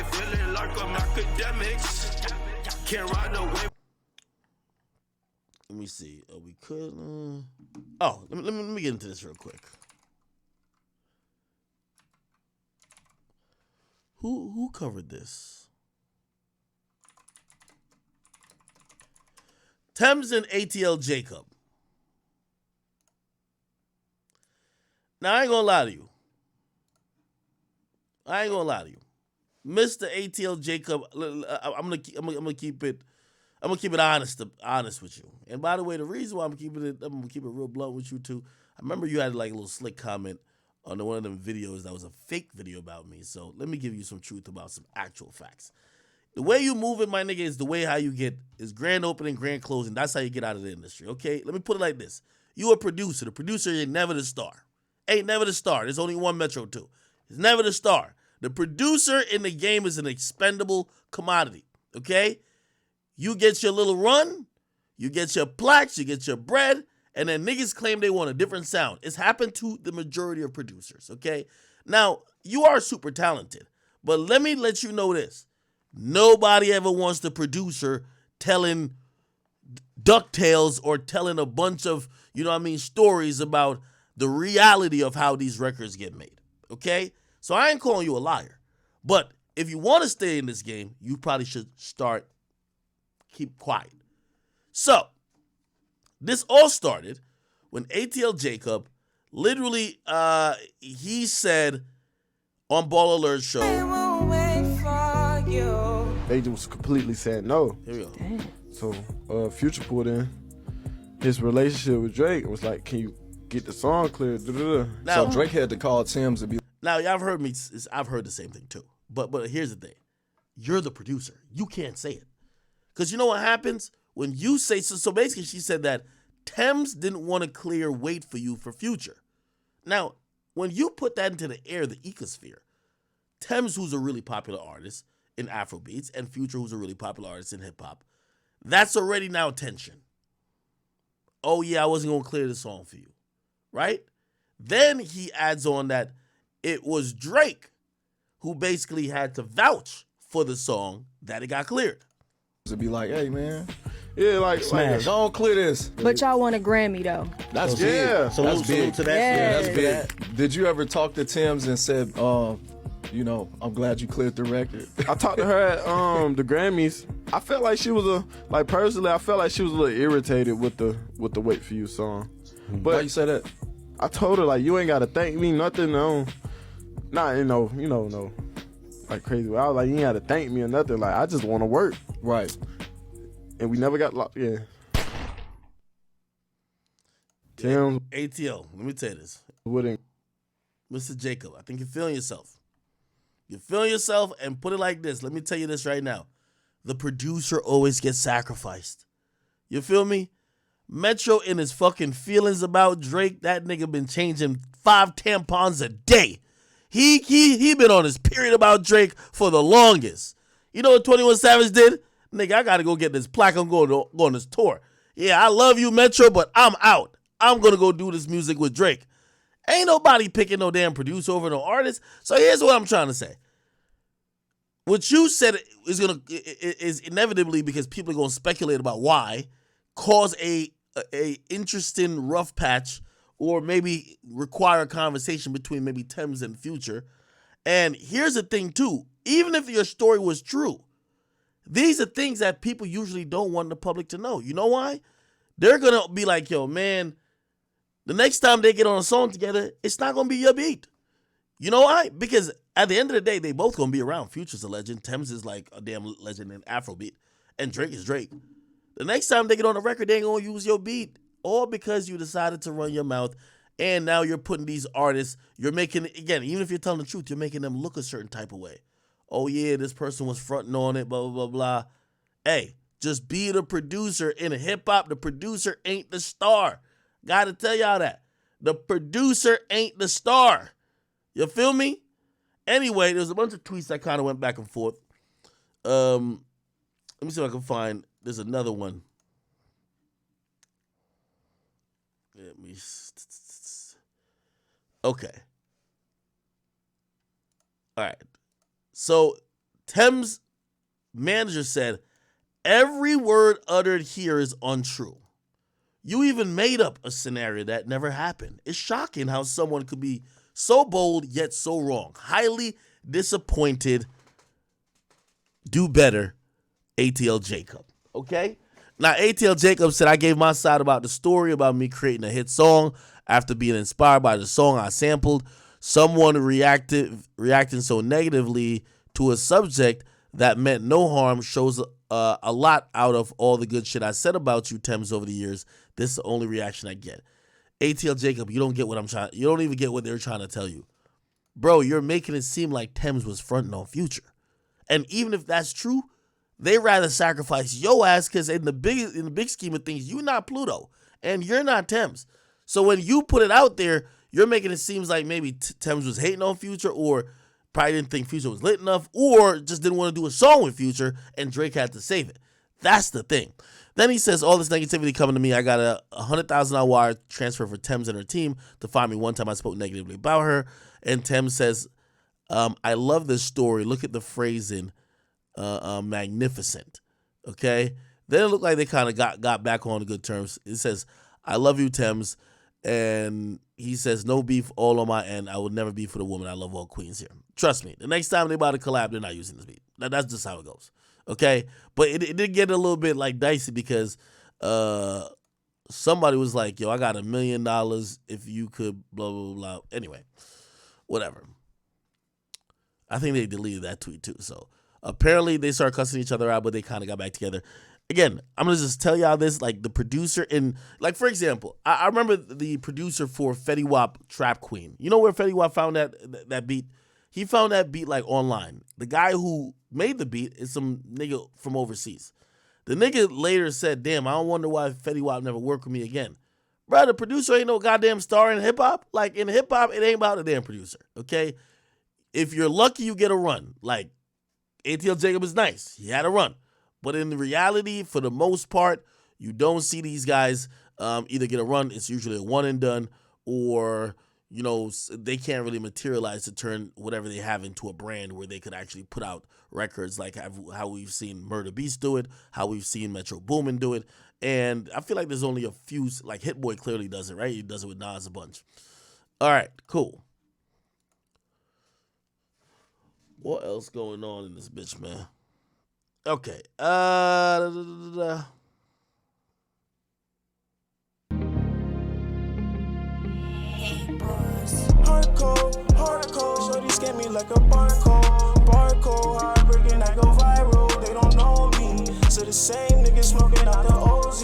feeling like I'm Akademiks. Can't ride away. Let me see. We could. Oh, let me get into this real quick. Who covered this? Tems and ATL Jacob. Now I ain't gonna lie to you. Mr. ATL Jacob, I'm gonna keep it honest with you. And by the way, the reason why I'm gonna keep it real blunt with you too. I remember you had like a little slick comment on one of them videos that was a fake video about me. So let me give you some truth about some actual facts. The way you move it, my nigga, is the way how you get is grand opening, grand closing. That's how you get out of the industry. Okay, let me put it like this: you a producer. The producer ain't never the star. Ain't never the star. There's only one Metro 2. It's never the star. The producer in the game is an expendable commodity, okay? You get your little run, you get your plaques, you get your bread, and then niggas claim they want a different sound. It's happened to the majority of producers, okay? Now, you are super talented, but let me let you know this. Nobody ever wants the producer telling DuckTales or telling a bunch of, stories about the reality of how these records get made, okay? So I ain't calling you a liar. But if you want to stay in this game, you probably should keep quiet. So, this all started when ATL Jacob literally, he said on Ball Alert Show. I won't wait for you. They just completely said no. Here we go. Damn. So, Future pulled in his relationship with Drake and was like, can you get the song cleared? Now, so Drake had to call Tems and be. Now, y'all have heard me. I've heard the same thing too. But here's the thing: you're the producer. You can't say it, because you know what happens when you say so. So basically, she said that Tems didn't want to clear wait for you for Future. Now, when you put that into the air, the ecosphere, Tems, who's a really popular artist in Afrobeats, and Future, who's a really popular artist in hip hop, that's already now tension. Oh yeah, I wasn't gonna clear the song for you. Right? Then he adds on that it was Drake who basically had to vouch for the song that it got cleared. To be like, hey man, yeah, like smash, don't clear this. But y'all want a Grammy though. That's big. Yeah, that's big. To that. Yes. Yeah, that's big. Did you ever talk to Tems and said, I'm glad you cleared the record? I talked to her at the Grammys. I felt like she was personally, I felt like she was a little irritated with the Wait For You song. But why you say that? I told her, like, you ain't gotta thank me, nothing, no. Not, no, like crazy. I was like, you ain't gotta thank me or nothing. Like, I just wanna work. Right. And we never got locked, yeah. Tems. ATL, let me tell you this. Wouldn't. Mr. Jacob, I think you're feeling yourself. You're feeling yourself, and put it like this. Let me tell you this right now. The producer always gets sacrificed. You feel me? Metro in his fucking feelings about Drake, that nigga been changing 5 tampons a day. He been on his period about Drake for the longest. You know what 21 Savage did? Nigga, I gotta go get this plaque. I'm going on this tour. Yeah, I love you, Metro, but I'm out. I'm gonna go do this music with Drake. Ain't nobody picking no damn producer over no artist. So here's what I'm trying to say. What you said is inevitably, because people are gonna speculate about why, cause a interesting rough patch, or maybe require a conversation between maybe Tems and Future. And here's the thing too, even if your story was true, these are things that people usually don't want the public to know. You know why? They're gonna be like, yo, man, the next time they get on a song together, it's not gonna be your beat. You know why? Because at the end of the day, they both gonna be around. Future's a legend. Tems is like a damn legend in Afrobeat. And Drake is Drake. The next time they get on a record, they ain't gonna use your beat. All because you decided to run your mouth, and now you're putting these artists, you're making, again, even if you're telling the truth, you're making them look a certain type of way. Oh yeah, this person was fronting on it, blah, blah, blah, blah. Hey, just be the producer. In hip-hop, the producer ain't the star. Gotta tell y'all that. The producer ain't the star. You feel me? Anyway, there's a bunch of tweets that kind of went back and forth. Let me see if I can find, there's another one. Let me, okay. All right. So Tems' manager said, every word uttered here is untrue. You even made up a scenario that never happened. It's shocking how someone could be so bold yet so wrong. Highly disappointed. Do better, ATL Jacob. Okay? Now, ATL Jacob said, I gave my side about the story about me creating a hit song after being inspired by the song I sampled. Someone reacting so negatively to a subject that meant no harm shows a lot out of all the good shit I said about you, Tems, over the years. This is the only reaction I get. ATL Jacob, you don't get what I'm trying. You don't even get what they're trying to tell you. Bro, you're making it seem like Tems was fronting on Future. And even if that's true, they rather sacrifice your ass because in the big scheme of things, you're not Pluto and you're not Tems. So when you put it out there, you're making it seem like maybe Tems was hating on Future or probably didn't think Future was lit enough or just didn't want to do a song with Future and Drake had to save it. That's the thing. Then he says, all this negativity coming to me, I got a $100,000 wire transfer for Tems and her team to find me one time I spoke negatively about her. And Tems says, I love this story. Look at the phrasing, magnificent. Okay? Then it looked like they kind of got back on good terms. It says, I love you, Tems. And he says, no beef all on my end. I would never be for the woman. I love all queens here. Trust me, the next time they about to collab, they're not using this beat. That's just how it goes. Okay? But it did get a little bit like dicey because somebody was like, yo, I got $1 million if you could blah, blah, blah. Anyway, whatever. I think they deleted that tweet too. So apparently they started cussing each other out, but they kind of got back together. Again, I'm going to just tell y'all this, like the producer in, like for example, I remember the producer for Fetty Wap Trap Queen. You know where Fetty Wap found that beat? He found that beat like online. The guy who made the beat is some nigga from overseas. The nigga later said, damn, I don't wonder why Fetty Wap never worked with me again. Bro, the producer ain't no goddamn star in hip hop. Like in hip hop, it ain't about the damn producer, okay? If you're lucky, you get a run. Like ATL Jacob is nice. He had a run. But in reality, for the most part, you don't see these guys either get a run. It's usually a one and done, or you know they can't really materialize to turn whatever they have into a brand where they could actually put out records like how we've seen Murder Beast do it, how we've seen Metro Boomin do it, and I feel like there's only a few. Like Hit Boy clearly does it, right? He does it with Nas a bunch. All right, cool. What else going on in this bitch, man? Okay. Hardcore, shorty scam me like a barcode, heartbreaking, I go viral, they don't know me, so the same niggas smoking out the OZ,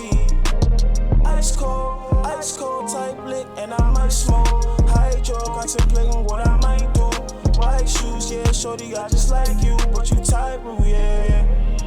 ice cold type lit, and I might smoke, hydro, contemplating what I might do, white shoes, yeah, shorty, I just like you, but you type of, yeah.